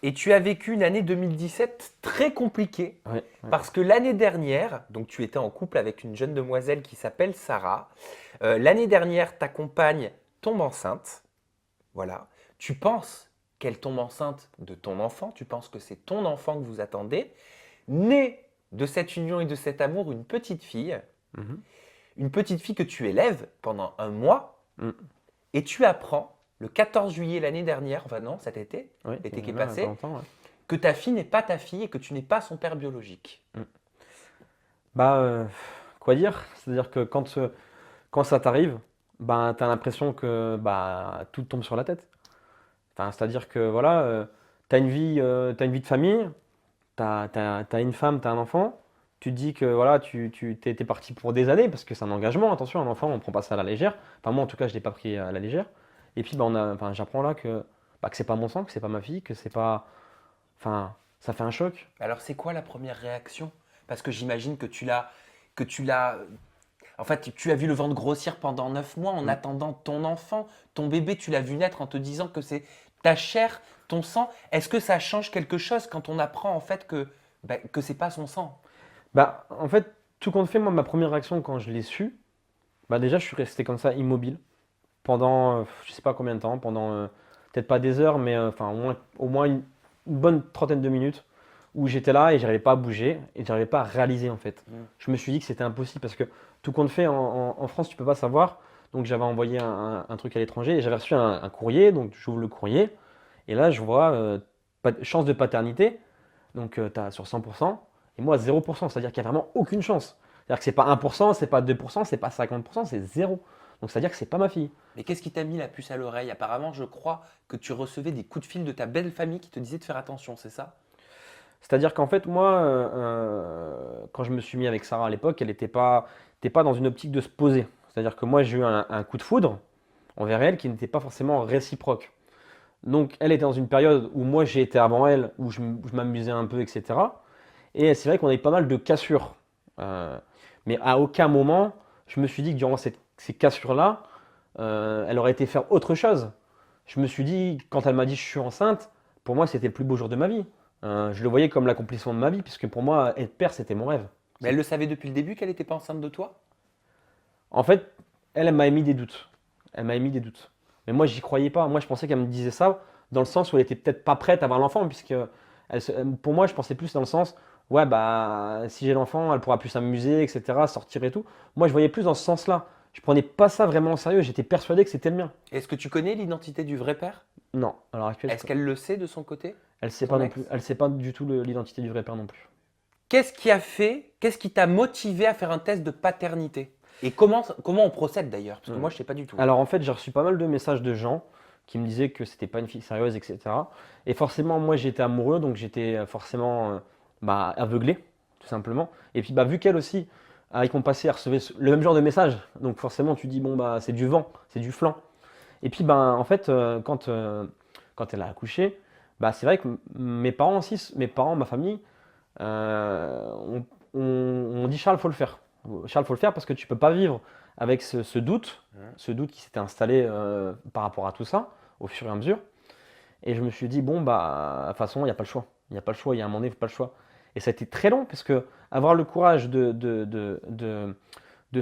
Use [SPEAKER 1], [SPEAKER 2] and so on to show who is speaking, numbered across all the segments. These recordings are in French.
[SPEAKER 1] Et tu as vécu une année 2017 très compliquée
[SPEAKER 2] Ouais, ouais.
[SPEAKER 1] parce que l'année dernière, donc tu étais en couple avec une jeune demoiselle qui s'appelle Sarah. L'année dernière, ta compagne tombe enceinte. Voilà. Tu penses qu'elle tombe enceinte de ton enfant. Tu penses que c'est ton enfant que vous attendez. Née de cette union et de cet amour, une petite fille.
[SPEAKER 2] Mhm.
[SPEAKER 1] Une petite fille que tu élèves pendant un mois.
[SPEAKER 2] Mm.
[SPEAKER 1] Et tu apprends le 14 juillet l'année dernière, enfin non, cet été,
[SPEAKER 2] Ouais,
[SPEAKER 1] l'été qui est
[SPEAKER 2] là, il y a pas
[SPEAKER 1] passé,
[SPEAKER 2] longtemps, ouais.
[SPEAKER 1] que ta fille n'est pas ta fille et que tu n'es pas son père biologique.
[SPEAKER 2] Mm. Bah, quoi dire? C'est-à-dire que quand ça t'arrive, bah, t'as l'impression que bah, tout te tombe sur la tête. Enfin, c'est-à-dire que voilà, t'as une vie de famille, t'as une femme, t'as un enfant. Tu te dis que voilà, t'es parti pour des années parce que c'est un engagement. Attention, un enfant, on prend pas ça à la légère. Enfin, moi, en tout cas, je l'ai pas pris à la légère. Et puis, bah, enfin, j'apprends là que c'est pas mon sang, que c'est pas ma fille, que c'est pas. Enfin, ça fait un choc.
[SPEAKER 1] Alors c'est quoi la première réaction? Parce que j'imagine que tu l'as, en fait, tu as vu le ventre grossir pendant 9 mois en
[SPEAKER 2] Mm.
[SPEAKER 1] attendant ton enfant, ton bébé, tu l'as vu naître en te disant que c'est ta chair, ton sang. Est-ce que ça change quelque chose quand on apprend en fait que c'est pas son sang?
[SPEAKER 2] Bah, en fait, tout compte fait, moi, ma première réaction quand je l'ai su, bah déjà, je suis resté comme ça, immobile, pendant, je sais pas combien de temps, pendant peut-être pas des heures, mais enfin, au moins une bonne trentaine de minutes, où j'étais là et j'arrivais pas à bouger, et j'arrivais pas à réaliser, en fait.
[SPEAKER 1] Mm.
[SPEAKER 2] Je me suis dit que c'était impossible, parce que tout compte fait, en France, tu peux pas savoir, donc j'avais envoyé un truc à l'étranger, et j'avais reçu un courrier, donc j'ouvre le courrier, et là, je vois chance de paternité, donc tu as sur 100%, et moi 0%, c'est-à-dire qu'il n'y a vraiment aucune chance. C'est-à-dire que c'est pas 1%, c'est pas 2%, c'est pas 50%, c'est zéro. Donc c'est-à-dire que c'est pas ma fille.
[SPEAKER 1] Mais qu'est-ce qui t'a mis la puce à l'oreille? Apparemment, je crois que tu recevais des coups de fil de ta belle famille qui te disaient de faire attention, c'est ça?
[SPEAKER 2] C'est-à-dire qu'en fait, moi, quand je me suis mis avec Sarah à l'époque, elle n'était pas dans une optique de se poser. C'est-à-dire que moi, j'ai eu un coup de foudre envers elle qui n'était pas forcément réciproque. Donc elle était dans une période où moi j'ai été avant elle, où je m'amusais un peu, etc. Et c'est vrai qu'on a eu pas mal de cassures. Euh, mais à aucun moment, je me suis dit que durant ces cassures-là, elle aurait été faire autre chose. Je me suis dit, quand elle m'a dit je suis enceinte, pour moi c'était le plus beau jour de ma vie. Je le voyais comme l'accomplissement de ma vie, puisque pour moi, être père, c'était mon rêve.
[SPEAKER 1] Mais elle le savait depuis le début qu'elle n'était pas enceinte de toi?
[SPEAKER 2] En fait, elle m'a émis des doutes. Elle m'a émis des doutes. Mais moi, j'y croyais pas. Moi, je pensais qu'elle me disait ça dans le sens où elle était peut-être pas prête à avoir l'enfant, puisque pour moi, je pensais plus dans le sens, ouais, bah, si j'ai l'enfant, elle pourra plus s'amuser, etc., sortir et tout. Moi, je voyais plus dans ce sens-là. Je prenais pas ça vraiment au sérieux. J'étais persuadé que c'était le mien.
[SPEAKER 1] Est-ce que tu connais l'identité du vrai père?
[SPEAKER 2] Non, à l'heure actuelle,
[SPEAKER 1] Est-ce qu'elle le sait de son côté,
[SPEAKER 2] elle sait pas
[SPEAKER 1] ton
[SPEAKER 2] non
[SPEAKER 1] ex?
[SPEAKER 2] plus. Elle sait pas du tout l'identité du vrai père non plus.
[SPEAKER 1] Qu'est-ce qui t'a motivé à faire un test de paternité? Et comment on procède d'ailleurs? Parce que
[SPEAKER 2] Hmm.
[SPEAKER 1] moi, je sais pas du tout.
[SPEAKER 2] Alors en fait, j'ai reçu pas mal de messages de gens qui me disaient que c'était pas une fille sérieuse, etc. Et forcément, moi j'étais amoureux, donc j'étais forcément bah, aveuglé, tout simplement. Et puis bah, vu qu'elle aussi, avec mon passé, elle recevait le même genre de messages, donc forcément tu dis bon bah c'est du vent, c'est du flanc. Et puis bah, en fait, quand elle a accouché, bah, c'est vrai que mes parents aussi, mes parents, ma famille, on dit Charles, faut le faire. Charles, faut le faire parce que tu peux pas vivre avec
[SPEAKER 1] Hein.
[SPEAKER 2] ce doute qui s'était installé par rapport à tout ça au fur et à mesure. Et je me suis dit, bon, bah, de toute façon, il n'y a pas le choix. Il n'y a pas le choix, il y a un moment donné, il n'y a pas le choix. Et ça a été très long parce que avoir le courage de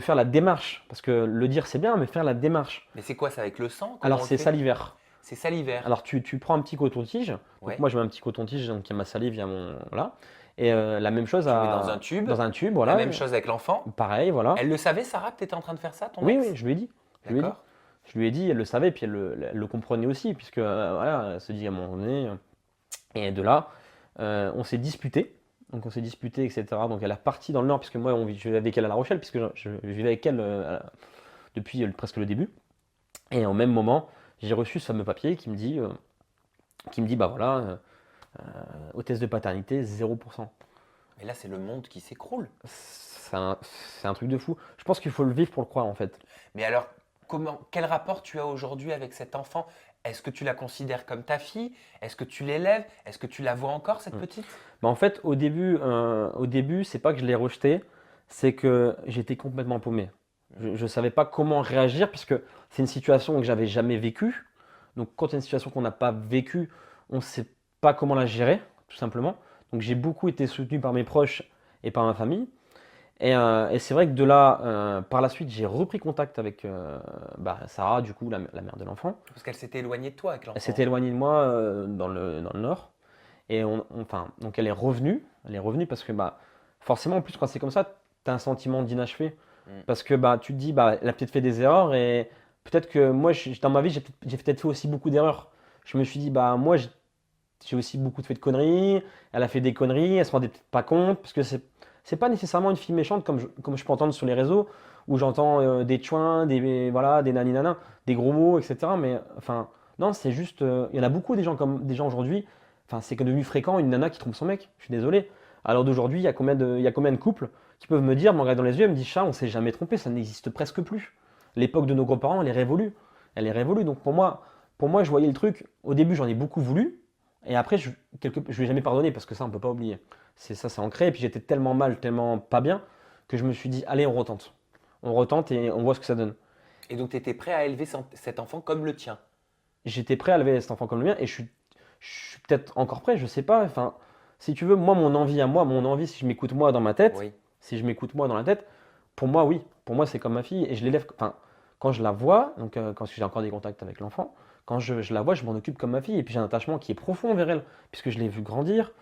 [SPEAKER 2] faire la démarche, parce que le dire c'est bien, mais faire la démarche.
[SPEAKER 1] Mais c'est quoi, c'est avec le sang? Comment
[SPEAKER 2] Alors,
[SPEAKER 1] on le
[SPEAKER 2] c'est
[SPEAKER 1] fait?
[SPEAKER 2] salivaire.
[SPEAKER 1] C'est salivaire.
[SPEAKER 2] Alors tu prends un petit coton-tige. Donc
[SPEAKER 1] Ouais.
[SPEAKER 2] moi je mets un petit coton-tige, donc il y a ma salive, il y a mon voilà. Et la même chose
[SPEAKER 1] Tu le mets dans un tube.
[SPEAKER 2] dans un tube,
[SPEAKER 1] La
[SPEAKER 2] voilà.
[SPEAKER 1] même chose avec l'enfant.
[SPEAKER 2] Pareil, voilà.
[SPEAKER 1] Elle le savait, Sarah, que tu étais en train de faire ça, ton
[SPEAKER 2] Oui, oui,
[SPEAKER 1] ex?
[SPEAKER 2] je lui ai dit. Je lui ai dit.
[SPEAKER 1] D'accord.
[SPEAKER 2] Je lui ai dit, elle le savait, puis elle le comprenait aussi, puisque voilà, elle se dit à un moment donné. Et de là, on s'est disputé. Donc on s'est disputé, etc. Donc elle est partie dans le nord, puisque moi je vivais avec elle à La Rochelle, puisque je vivais avec elle depuis presque le début. Et en même moment, j'ai reçu ce fameux papier qui me dit bah voilà, au test de paternité, 0%.
[SPEAKER 1] Mais là, c'est le monde qui s'écroule.
[SPEAKER 2] C'est un truc de fou. Je pense qu'il faut le vivre pour le croire en fait.
[SPEAKER 1] Mais alors, quel rapport tu as aujourd'hui avec cet enfant? Est-ce que tu la considères comme ta fille? Est-ce que tu l'élèves? Est-ce que tu la vois encore, cette
[SPEAKER 2] Mm.
[SPEAKER 1] petite?
[SPEAKER 2] Bah, en fait, au début, c'est pas que je l'ai rejeté, c'est que j'étais complètement paumé. Je savais pas comment réagir puisque c'est une situation que j'avais jamais vécue. Donc quand il y a une situation qu'on n'a pas vécue, on sait pas comment la gérer, tout simplement. Donc j'ai beaucoup été soutenu par mes proches et par ma famille. Et c'est vrai que de là, par la suite, j'ai repris contact avec Sarah, du coup, la mère de l'enfant.
[SPEAKER 1] Parce qu'elle s'était éloignée de toi avec
[SPEAKER 2] Elle s'était
[SPEAKER 1] l'enfant.
[SPEAKER 2] éloignée de moi dans le nord. Et enfin, donc elle est revenue. Elle est revenue parce que forcément, en plus, quand c'est comme ça, tu as un sentiment d'inachevé.
[SPEAKER 1] Mm.
[SPEAKER 2] Parce que tu te dis, elle a peut-être fait des erreurs et peut-être que moi, dans ma vie, j'ai peut-être fait aussi beaucoup d'erreurs. Je me suis dit, moi, j'ai aussi beaucoup fait de conneries. Elle a fait des conneries, elle se rendait peut-être pas compte. Parce que c'est pas nécessairement une fille méchante comme je peux entendre sur les réseaux où j'entends des chouins, voilà, des naninana, des gros mots, etc. Mais enfin, non, c'est juste. Il y en a beaucoup des gens aujourd'hui. Enfin, c'est que devenu fréquent une nana qui trompe son mec. Je suis désolé. Alors d'aujourd'hui, il y a combien de couples qui peuvent me dire, me regarder dans les yeux et me dire, chat, on s'est jamais trompé, ça n'existe presque plus. L'époque de nos grands-parents, elle est révolue. Elle est révolue. Donc pour moi, je voyais le truc. Au début, j'en ai beaucoup voulu. Et après, je ne lui ai jamais pardonné parce que ça, on ne peut pas oublier. C'est ancré. Et puis j'étais tellement mal, tellement pas bien que je me suis dit, allez, on retente. On retente et on voit ce que ça donne.
[SPEAKER 1] Et donc, tu étais prêt à élever cet enfant comme le tien.
[SPEAKER 2] J'étais prêt à lever cet enfant comme le mien et je suis peut-être encore prêt, je sais pas. Enfin, si tu veux, moi, mon envie, si je m'écoute moi dans ma tête,
[SPEAKER 1] Oui.
[SPEAKER 2] si je m'écoute moi dans la tête, pour moi, oui. Pour moi, c'est comme ma fille et je l'élève. Enfin, quand je la vois, donc quand j'ai encore des contacts avec l'enfant, quand je la vois, je m'en occupe comme ma fille et puis j'ai un attachement qui est profond envers elle puisque je l'ai vu grandir.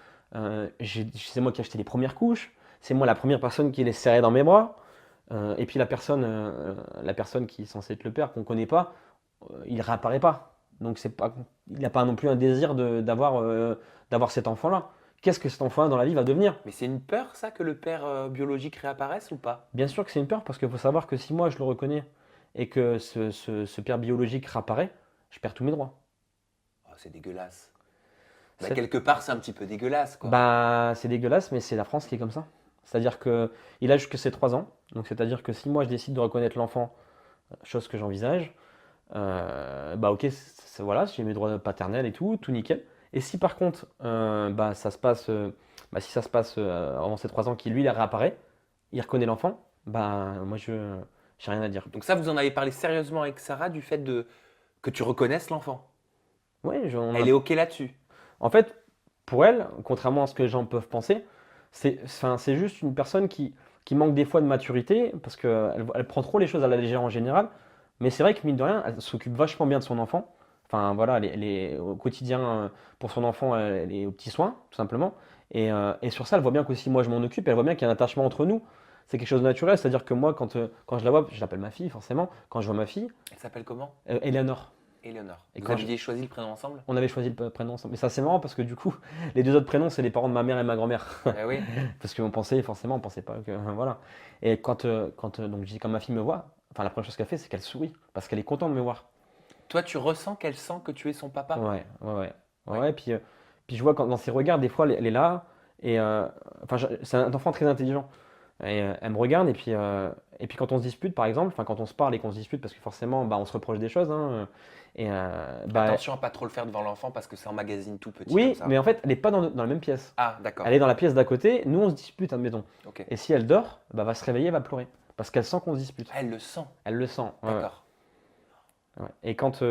[SPEAKER 2] C'est moi qui ai acheté les premières couches, c'est moi la première personne qui les serrait dans mes bras. Et puis la personne qui est censée être le père qu'on connaît pas, il réapparaît pas. Donc c'est pas, il n'a pas non plus un désir d'avoir cet enfant-là. Qu'est-ce que cet enfant-là dans la vie va devenir?
[SPEAKER 1] Mais c'est une peur, ça, que le père biologique réapparaisse ou pas?
[SPEAKER 2] Bien sûr que c'est une peur parce qu'il faut savoir que si moi je le reconnais et que ce père biologique réapparaît, je perds tous mes droits.
[SPEAKER 1] Oh, c'est dégueulasse. Bah,
[SPEAKER 2] C'est
[SPEAKER 1] quelque part, c'est un petit peu dégueulasse, quoi.
[SPEAKER 2] c'est dégueulasse, mais c'est la France qui est comme ça. C'est-à-dire que il a jusque ses 3 ans. Donc c'est-à-dire que si moi je décide de reconnaître l'enfant, chose que j'envisage, ok, voilà, j'ai mes droits paternels et tout, tout nickel. Et si par contre, ça se passe, si ça se passe avant ces 3 ans, qui lui, il réapparaît, il reconnaît l'enfant, moi, j'ai rien à dire.
[SPEAKER 1] Donc ça, vous en avez parlé sérieusement avec Sarah du fait que tu reconnaisses l'enfant.
[SPEAKER 2] Ouais,
[SPEAKER 1] Elle est OK là-dessus.
[SPEAKER 2] en fait, pour elle, contrairement à ce que les gens peuvent penser, c'est juste une personne qui manque des fois de maturité, parce qu'elle prend trop les choses à la légère en général. Mais c'est vrai que mine de rien, elle s'occupe vachement bien de son enfant. Enfin voilà, elle est au quotidien pour son enfant, elle est aux petits soins, tout simplement. Et sur ça, elle voit bien qu'aussi moi je m'en occupe, elle voit bien qu'il y a un attachement entre nous. C'est quelque chose de naturel, c'est-à-dire que moi, quand je la vois, je l'appelle ma fille forcément, quand je vois ma fille,
[SPEAKER 1] Elle s'appelle comment?
[SPEAKER 2] Eleanor.
[SPEAKER 1] Éléonore.
[SPEAKER 2] Et
[SPEAKER 1] Vous
[SPEAKER 2] quand
[SPEAKER 1] aviez choisi le prénom ensemble?
[SPEAKER 2] on avait choisi le prénom ensemble. Mais ça c'est marrant parce que du coup, les deux autres prénoms, c'est les parents de ma mère et ma grand-mère.
[SPEAKER 1] Ah oui.
[SPEAKER 2] Parce qu'on pensait, forcément, on pensait pas que. Voilà. Et donc, je dis, quand ma fille me voit, enfin, la première chose qu'elle fait, c'est qu'elle sourit. Parce qu'elle est contente de me voir.
[SPEAKER 1] Toi, tu ressens qu'elle sent que tu es son papa?
[SPEAKER 2] Ouais, ouais, ouais. Ouais,
[SPEAKER 1] Ouais.
[SPEAKER 2] ouais, puis je vois dans ses regards, des fois, elle est là. Et enfin, c'est un enfant très intelligent. Et elle me regarde, et puis quand on se dispute, par exemple, enfin, quand on se parle et qu'on se dispute, parce que forcément, on se reproche des choses, hein, et
[SPEAKER 1] Attention à pas trop le faire devant l'enfant parce que c'est en magazine tout petit comme
[SPEAKER 2] oui,
[SPEAKER 1] ça.
[SPEAKER 2] mais en fait, elle n'est pas dans la même pièce.
[SPEAKER 1] Ah, d'accord.
[SPEAKER 2] Elle est dans la pièce d'à côté, nous, on se dispute, admettons.
[SPEAKER 1] Ok.
[SPEAKER 2] Et si elle dort, va se réveiller, elle va pleurer. Parce qu'elle sent qu'on se dispute.
[SPEAKER 1] Ah, elle le sent.
[SPEAKER 2] Elle le sent. Ouais, ouais.
[SPEAKER 1] D'accord.
[SPEAKER 2] Ouais. Quand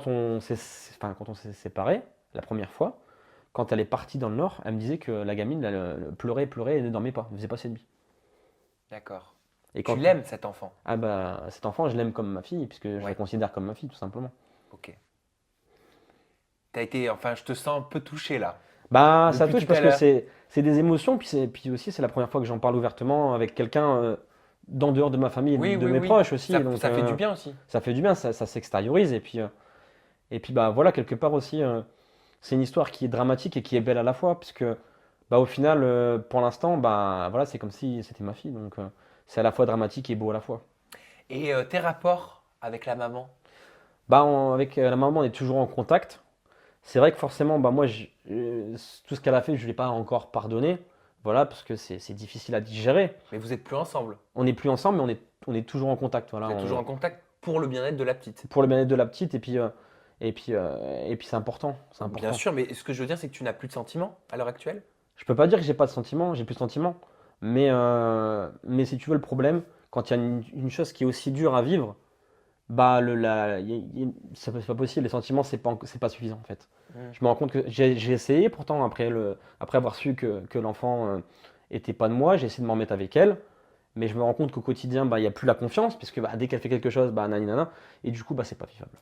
[SPEAKER 2] on s'est séparés, la première fois, quand elle est partie dans le Nord, elle me disait que la gamine elle pleurait, pleurait et ne dormait pas, ne faisait pas ses nuits.
[SPEAKER 1] D'accord.
[SPEAKER 2] Et
[SPEAKER 1] Tu
[SPEAKER 2] quand,
[SPEAKER 1] l'aimes cet enfant?
[SPEAKER 2] cet enfant, je l'aime comme ma fille, puisque je la
[SPEAKER 1] Ouais.
[SPEAKER 2] considère comme ma fille, tout simplement.
[SPEAKER 1] Ok. T'as été, enfin, je te sens un peu touché là.
[SPEAKER 2] Ça
[SPEAKER 1] Depuis
[SPEAKER 2] touche
[SPEAKER 1] tout à
[SPEAKER 2] parce que
[SPEAKER 1] l'heure.
[SPEAKER 2] c'est des émotions, puis aussi c'est la première fois que j'en parle ouvertement avec quelqu'un d'en dehors de ma famille et
[SPEAKER 1] Oui,
[SPEAKER 2] de
[SPEAKER 1] oui,
[SPEAKER 2] mes
[SPEAKER 1] oui.
[SPEAKER 2] proches aussi.
[SPEAKER 1] Ça,
[SPEAKER 2] Donc,
[SPEAKER 1] ça fait du bien aussi.
[SPEAKER 2] ça fait du bien, ça s'extériorise. Et puis voilà, quelque part aussi, c'est une histoire qui est dramatique et qui est belle à la fois, puisque au final, pour l'instant, voilà, c'est comme si c'était ma fille. Donc c'est à la fois dramatique et beau à la fois.
[SPEAKER 1] Et tes rapports avec la maman?
[SPEAKER 2] Avec la maman, on est toujours en contact. C'est vrai que forcément, moi, tout ce qu'elle a fait, je ne l'ai pas encore pardonné. Voilà, parce que c'est difficile à digérer.
[SPEAKER 1] Mais vous êtes plus ensemble.
[SPEAKER 2] On n'est plus ensemble, mais on est toujours en contact. Voilà,
[SPEAKER 1] Vous êtes toujours en contact pour le bien-être de la petite.
[SPEAKER 2] pour le bien-être de la petite, et puis c'est important. C'est
[SPEAKER 1] Bien
[SPEAKER 2] important.
[SPEAKER 1] sûr, mais ce que je veux dire, c'est que tu n'as plus de sentiments à l'heure actuelle?
[SPEAKER 2] Je peux pas dire que j'ai pas de sentiments, j'ai plus de sentiments. Mais si tu veux, le problème, quand il y a une chose qui est aussi dure à vivre, bah c'est pas possible. Les sentiments, c'est pas suffisant en fait.
[SPEAKER 1] Mm.
[SPEAKER 2] Je me rends compte que j'ai essayé, pourtant après avoir su que l'enfant était pas de moi, j'ai essayé de m'en mettre avec elle. Mais je me rends compte qu'au quotidien, bah, il n'y a plus la confiance, puisque bah, dès qu'elle fait quelque chose, bah, nanana, et du coup, bah, c'est pas vivable.